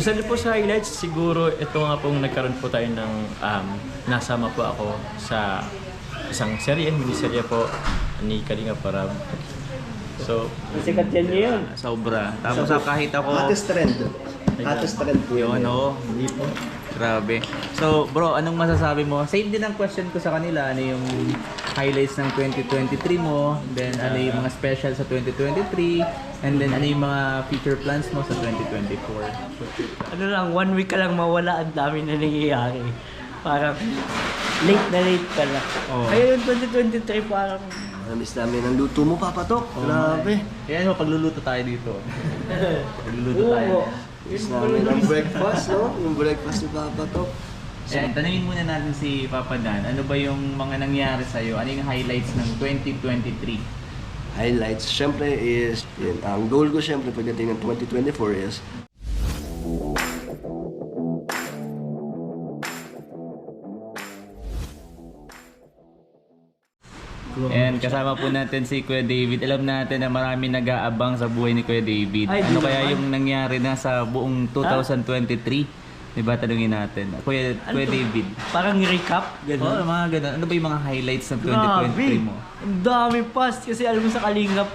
Isa din po sa highlights, siguro ito nga pong nagkaroon po tayo ng nasama po ako sa isang miniserye po ni Kalinga Parab. So, Sikat yan ngayon. Sobra. Tapos kahit ako... Hottest trend. Hottest trend po Yun, oo. Hindi po. Grabe. So, bro, anong masasabi mo? Same din ang question ko sa kanila. Ano yung highlights ng 2023 mo? Then, ano yung mga special sa 2023? And then, ano yung mga future plans mo sa 2024? Ano lang, 1 week ka lang mawala, ang dami na nangyayari. Parang late na late ka lang. Oo. Kaya yung 2023 parang Namiss namin ang luto mo, Papatok. Grabe. Kaya ano, pagluluto tayo dito. Pagluluto tayo. Namiss namin ang breakfast, no? Yung breakfast ni Papatok. Ayan, tanungin muna natin si Papa Dan. Ano ba yung mga nangyari sa'yo? Ano yung highlights ng 2023? Highlights, syempre is, yun, ang goal ko syempre pagdating ng 2024 is And kasama po natin si Kuya David. Alam natin na marami nag-aabang sa buhay ni Kuya David. Ay, Ano di kaya naman. yung nangyari na sa buong 2023? Diba, tanungin natin. Kuya David. parang recap. Oo, Ganun. mga ganun. Ano ba yung mga highlights ng 2023 Grabe. mo? Ang dami past. Kasi alam mo sa Kalingap,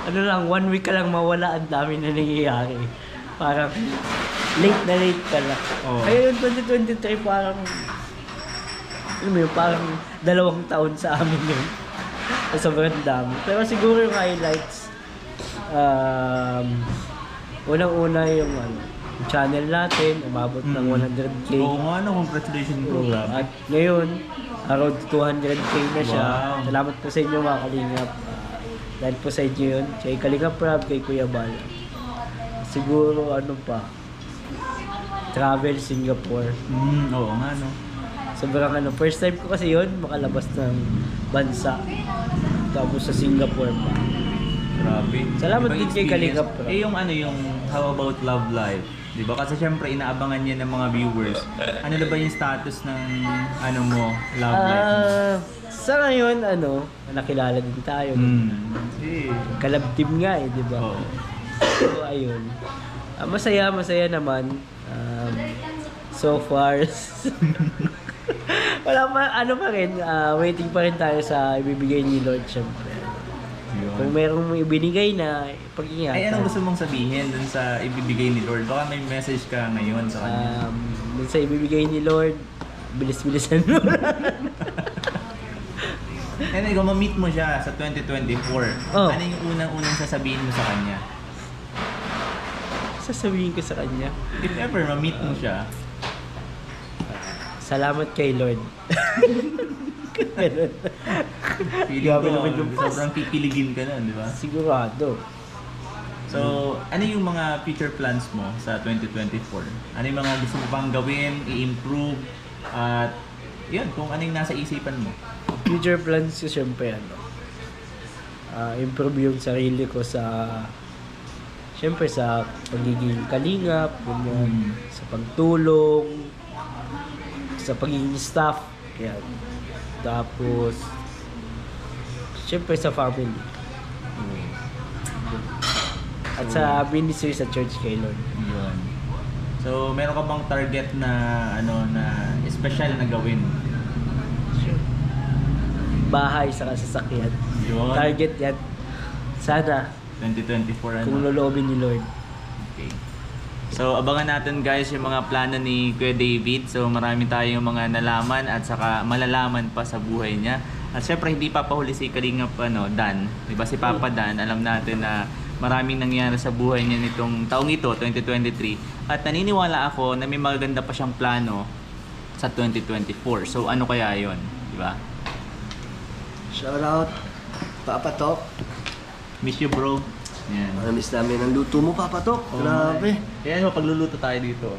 ano lang, 1 week ka lang mawala, ang dami na nangyayari. Parang late na late ka lang. Oo. Kaya yung 2023 parang, alam mo yun, parang 2 taon sa amin yun. Sobrang dami. Pero siguro yung highlights, unang-una yung yung channel natin, umabot ng 100K. Oo nga, no, congratulations bro. At ngayon, road to 200K na siya. Wow. Salamat po sa inyo mga Kalingap. Dahil po sa inyo yun, kay Kalingap Rob, kay Kuya Bal. Siguro ano pa, travel Singapore. Oo nga, no. Sobrang first time ko kasi yun, makalabas ng bansa. Tapos sa Singapore pa. Grabe. Salamat Ibang din kay experience. Kalingap Rob. Yung yung How About Love Life? Diba? Kasi syempre inaabangan niya ng mga viewers. Ano na ba yung status ng mo, love life mo? Sa ngayon, nakilala din tayo. Kalab team nga di ba? Oo. So, ayun. Masaya naman. So far. Wala pa, pa rin, waiting pa rin tayo sa ibibigay ni Lord, syempre. Kung merong ibinigay na pag-ingatan. Ay, anong gusto mong sabihin dun sa ibibigay ni Lord? Baka may message ka ngayon sa kanya. Dun sa ibibigay ni Lord, bilis-bilisan mo. And ikaw, ma-meet mo siya sa 2024. Oh. Ano yung unang-unang sasabihin mo sa kanya? Sasabihin ko sa kanya, If ever ma-meet mo siya, salamat kay Lord. feeling Grabe ko, naman yung pass. sobrang pipiligin ka nun, di ba? Sigurado. So, ano yung mga future plans mo sa 2024? Ano yung mga gusto mo pang gawin, i-improve, at yun, kung ano yung nasa isipan mo? Future plans ko syempre improve yung sarili ko sa syempre sa pagiging kalingap, ganyan, sa pagtulong, sa pagiging staff, yan. Tapos syempre sa family. At sa ministry sa church kay Lord. Yun. So, meron ka bang target na na special na gawin? Bahay sa sasakyan. Yun. Target yan. Sana 2024 kung loloobin ni Lord. Okay. So, abangan natin guys yung mga plano ni Kuya David. So, marami tayong mga nalaman at saka malalaman pa sa buhay niya. At syempre, hindi pa pahuli si Kalingap Dan. Diba si Papa Dan, alam natin na maraming nangyari sa buhay niya nitong taong ito, 2023. At naniniwala ako na may maganda pa siyang plano sa 2024. So, ano kaya yon, diba? shout out, Papatok. Miss you bro. Yan. Namiss namin ang luto mo, Papatok. Grabe. Kaya ano, pagluluto tayo dito.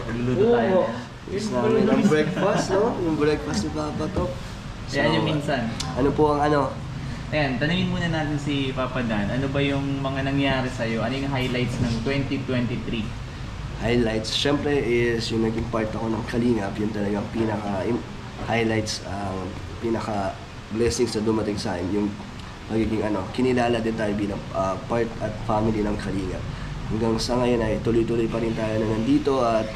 Pagluluto tayo. Namiss namin ang breakfast, no? Yung breakfast ni Papatok. Yan yung minsan. Ano po ang Ayan, tanungin muna natin si Papa Dan. Ano ba yung mga nangyari sa'yo? Ano yung highlights ng 2023? highlights? Syempre is yung naging part ako ng Kalingap. Yun talagang pinaka-highlights, ang pinaka-blessings na dumating sa akin. Yung magiging kinilala din tayo bilang part at family ng Kalingap. hanggang sa ngayon ay tuloy-tuloy pa rin tayo na nandito at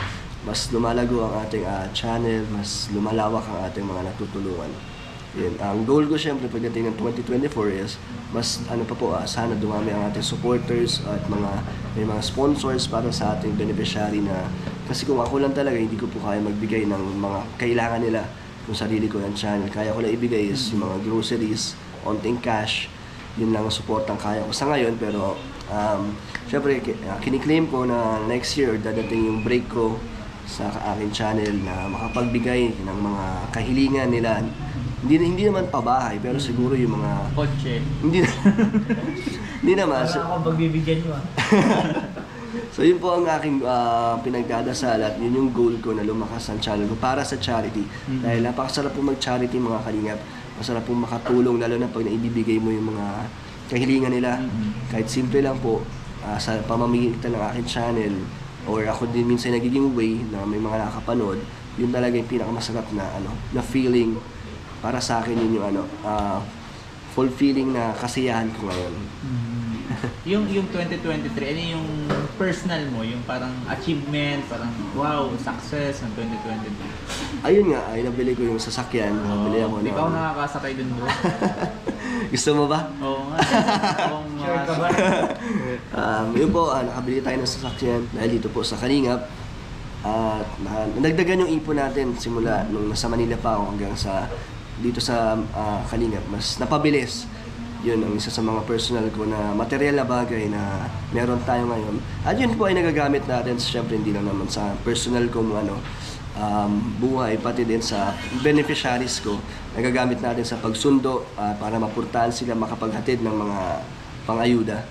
mas lumalago ang ating channel, mas lumalawak ang ating mga natutulungan. Yun. Ang goal ko syempre pagdating ng 2024 is mas sana dumami ang ating supporters at may mga sponsors para sa ating beneficiary na kasi kung ako lang talaga hindi ko po kaya magbigay ng mga kailangan nila kung sarili ko ng channel. Kaya ko lang ibigay is yung mga groceries, onting cash, yun lang ang support ang kaya ko sa ngayon. Pero syempre kiniklaim ko na next year dadating yung break ko sa aking channel na makapagbigay ng mga kahilingan nila. Hindi naman pabahay, pero siguro yung mga Kotse. hindi hindi naman. Wala akong pagbibigyan nyo So yun po ang aking pinagdadasal at yun yung goal ko na lumakas ang channel ko para sa charity. Dahil napakasarap po mag-charity mga kalingap. Masarap po makatulong lalo na pag naibibigay mo yung mga kahilingan nila. Kahit simple lang po sa pamamagitan ng aking channel or ako din minsan nagiging way na may mga nakakapanood. Yun talaga yung pinakamasarap na feeling para sa akin. Yun yung fulfilling na kasiyahan ko ngayon. Yung 2023, ano yung personal mo, yung parang achievement, parang wow, success ng 2023? Ayun nga, ay nabili ko yung sasakyan. Nabili ako Di pa ako nakakasakay dun bro. Gusto mo ba? Oo nga. Sure ka ba? Yun po, nakabili tayo ng sasakyan dahil dito po sa Kalingap. At nagdagan yung ipon natin simula nung nasa Manila pa ako hanggang dito sa Kalingap. Mas napabilis. Yun ang isa sa mga personal ko na material na bagay na meron tayo ngayon. At yun po ay nagagamit natin, syempre hindi lang naman sa personal ko buhay, pati din sa beneficiaries ko. Nagagamit natin sa pagsundo para mapurtahan sila makapaghatid ng mga pangayuda.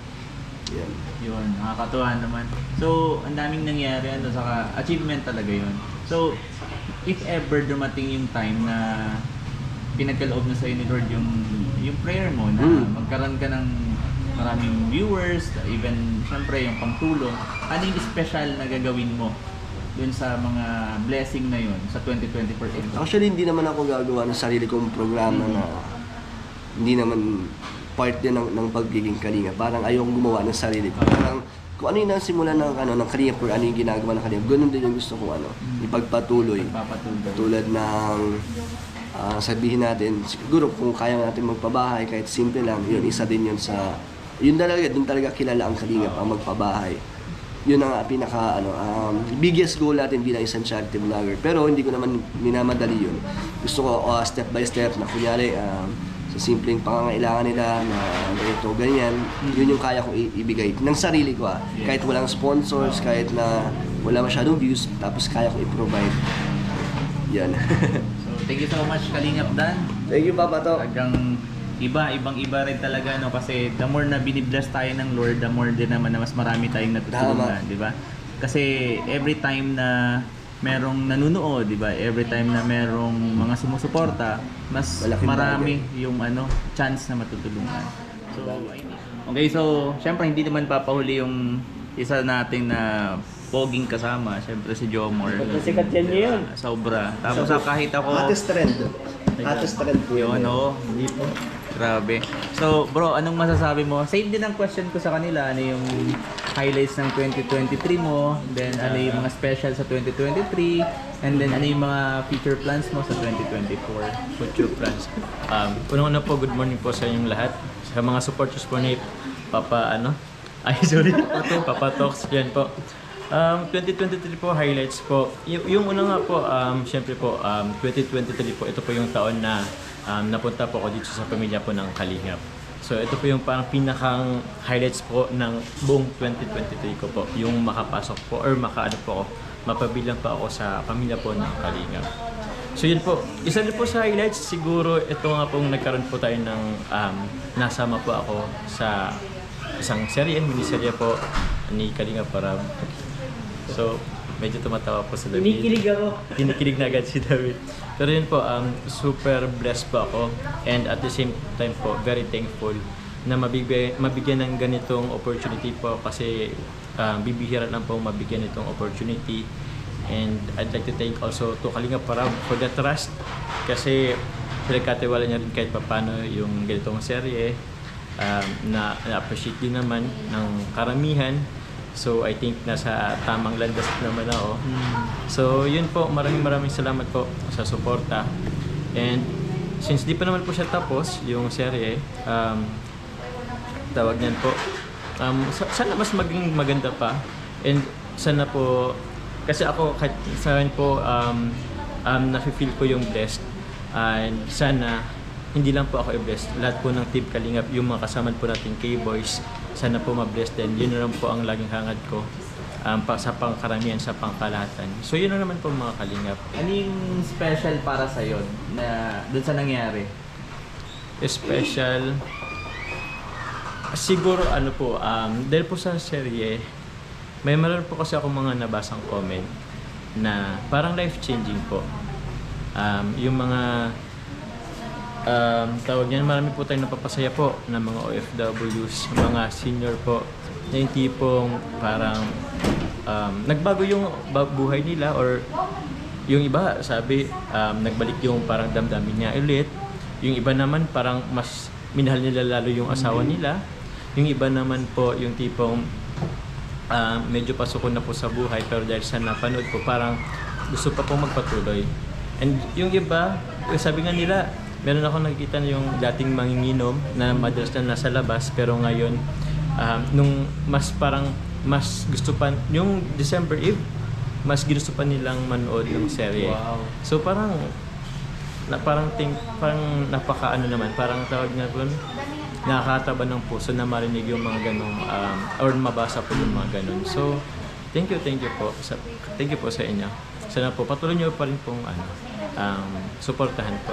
Yan. Yun, nakakatuwa naman. So, ang daming nangyari, saka achievement talaga yun. So, if ever dumating yung time na pinagkaloob na sa'yo ni Lord yung prayer mo na magkaroon ka ng maraming viewers, even syempre yung pangtulong, ano yung special na gagawin mo dun sa mga blessing na yun sa 2024? Actually, hindi naman ako gagawa ng sarili kong programa na hindi naman part din ng pagiging kalinga. Parang ayokong gumawa ng sarili ko. Parang kung ano yung nasimulan ng kalinga or ano yung ginagawa ng kalinga, ganun din yung gusto kong ipagpatuloy. Tulad ng sabihin natin, siguro kung kaya natin magpabahay kahit simple lang, yun isa din yun yun talaga kilala ang kalingap ang magpabahay. Yun ang biggest goal natin bilang isang charity vlogger. Pero hindi ko naman minamadali yun. Gusto ko step by step na kunyari sa simpleng pangangailangan nila na ganito, ganyan, yun yung kaya kong ibigay ng sarili ko kahit walang sponsors, kahit na wala masyadong views, tapos kaya kong i-provide. Yan. Thank you so much, Kalingap Dan. Thank you, Papa To. Talagang ibang-iba rin talaga, kasi the more na binibless tayo ng Lord, the more din naman na mas marami tayong natutulungan, di ba? Kasi every time na merong nanunood, di ba? Every time na merong mga sumusuporta, mas malaking marami yung chance na matutulungan. So, okay, so syempre hindi naman papahuli yung isa nating na poging kasama, syempre si Jomor. Sikat yan yun. Sobra. Tapos kahit ako... Hottest trend. Hottest trend po Yun, Hindi po. Grabe. So, bro, anong masasabi mo? Same din ang question ko sa kanila. Ano yung highlights ng 2023 mo? Then, ano yung mga special sa 2023? And then, ano yung mga future plans mo sa 2024? Future plans. Unang-una po, good morning po sa inyong lahat. Sa mga supporters po ni Papa, Papa Talks, yan po. 2023 po, highlights po. Yung una nga po, syempre po, 2023 po, ito po yung taon na napunta po ako dito sa pamilya po ng Kalingap. So ito po yung parang pinakang highlights po ng buong 2023 ko po. Yung makapasok po or po ako, mapabilang pa ako sa pamilya po ng Kalingap. So yun po, isa din po sa highlights, siguro ito nga pong nagkaroon po tayo ng nasama po ako sa isang miniserye po ni Kalingap Parab. So, medyo tumatawa po sa David. Kinikilig ako. Kinikilig na agad si David. Pero yun po, super blessed po ako. And at the same time po, very thankful na mabigyan ng ganitong opportunity po kasi bibihira lang po mabigyan itong opportunity. And I'd like to thank also to Kalingap Parab for the trust kasi pinagkatiwala niya rin kahit papano yung ganitong serye. Na-appreciate din naman ng karamihan. So I think nasa tamang landas naman ako. So yun po, maraming salamat po sa suporta. And since di pa naman po siya tapos, yung serye, tawag niyan po, sana mas maging maganda pa. And sana po, kasi ako kahit sa akin po, nafe-feel ko yung blessed. And sana, hindi lang po ako i-blessed. Lahat po ng Team Kalingap, yung mga kasama po natin K-Boys, sana po ma-blessed din. Yun na lang po ang laging hangad ko sa pangkaramihan, sa pangkalahatan. So yun na naman po mga Kalingap. Ano yung special para sa'yo na dun sa nangyari? Special, siguro ano po, dahil po sa serye, meron po kasi ako mga nabasang comment na parang life-changing po. Yung mga tawag niyan, marami po tayong napapasaya po ng mga OFWs, mga senior po, na yung tipong parang nagbago yung buhay nila, or yung iba sabi nagbalik yung parang damdamin niya ulit, yung iba naman parang mas minahal nila lalo yung asawa nila, yung iba naman po yung tipong medyo pasukon na po sa buhay, pero dahil sa napanood ko parang gusto pa pong magpatuloy. And yung iba, sabi nga nila, meron ako nakikita na yung dating manginginom na madalas na nasa labas, pero ngayon nung mas gusto pa yung December Eve, mas gusto pa nilang manood ng serye. Wow. So parang napakaano naman, parang tawag na po, nakakataba ng puso na marinig yung mga ganong or mabasa po yung mga ganon. So thank you po sa inyo. Sana po patuloy niyo pa rin pong suportahan po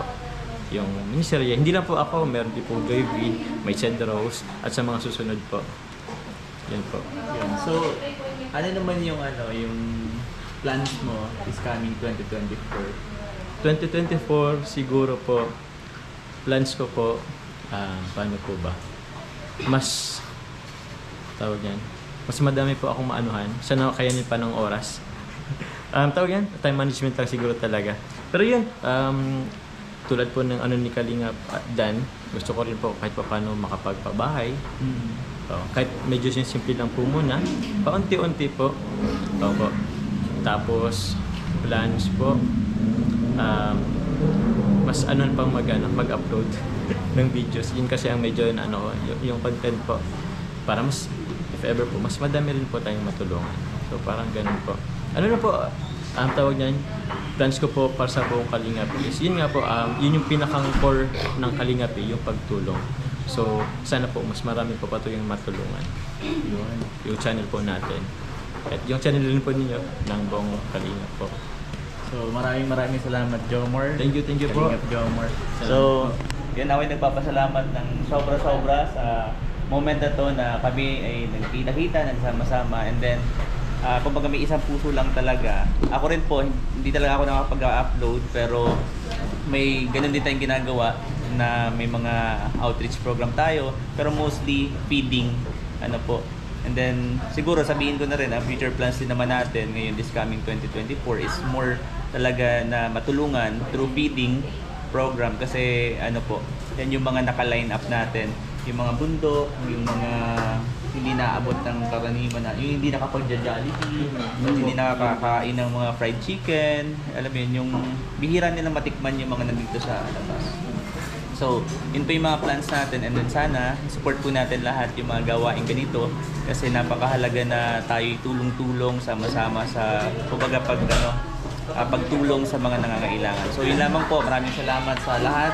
yung miniserye. Hindi lang po ako, meron din po Joy V, may Send Rose, at sa mga susunod po. Yan po. Yun. So, ano naman yung plans mo is coming 2024? 2024 siguro po, plans ko po, paano po ba? Mas, tawag yan, mas madami po akong maanuhan. Sana kayanin pa ng oras. Tawag yan, time management lang siguro talaga. Pero yun, tulad po ng ni Kalingap Dan, gusto ko rin po kahit pa paano makapagpabahay. Kahit medyo simple lang po muna, paunti-unti po. Opo. Tapos, plans po, mas pang mag-upload ng videos. Yun kasi ang medyo yung content po. Para mas, if ever po, mas madami rin po tayong matulungan. So parang ganun po. Ano na po, ang tawag niyan, plans ko po para sa buong Kalingap is, yun nga po, yun yung pinakang core ng Kalingap, yung pagtulong. So, sana po, mas marami po pa ito yung matulungan. Yung channel po natin. At yung channel rin po ninyo ng buong Kalingap po. So, maraming salamat, Jomar. Thank you po. Kalingap Jomar. So, yun, away nagpapasalamat ng sobra-sobra sa moment na to na kami ay nagkita-kita, nagsama-sama, and then kumbaga may isang puso lang talaga. Ako rin po, hindi talaga ako nakapag-upload, pero may ganun din tayong ginagawa na may mga outreach program tayo, pero mostly feeding, And then, siguro sabihin ko na rin, ang future plans din naman natin ngayon this coming 2024 is more talaga na matulungan through feeding program, kasi yan yung mga naka-line up natin, yung mga bundok, yung mga hindi naabot ng karaniwan na, yung hindi nakapag-Jollibee, hindi nakakakain ng mga fried chicken, alam mo yun, yung bihira nilang matikman yung mga nandito sa labas. So, yun po yung mga plans natin, and then sana support po natin lahat yung mga gawain ganito, kasi napakahalaga na tayo tulong-tulong sama-sama sa kumbaga pagtulong sa mga nangangailangan. So, yun lamang po. Maraming salamat sa lahat.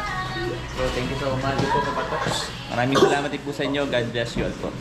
So, thank you so much po, Kapatoks. Maraming salamat din po sa inyo. God bless you all po.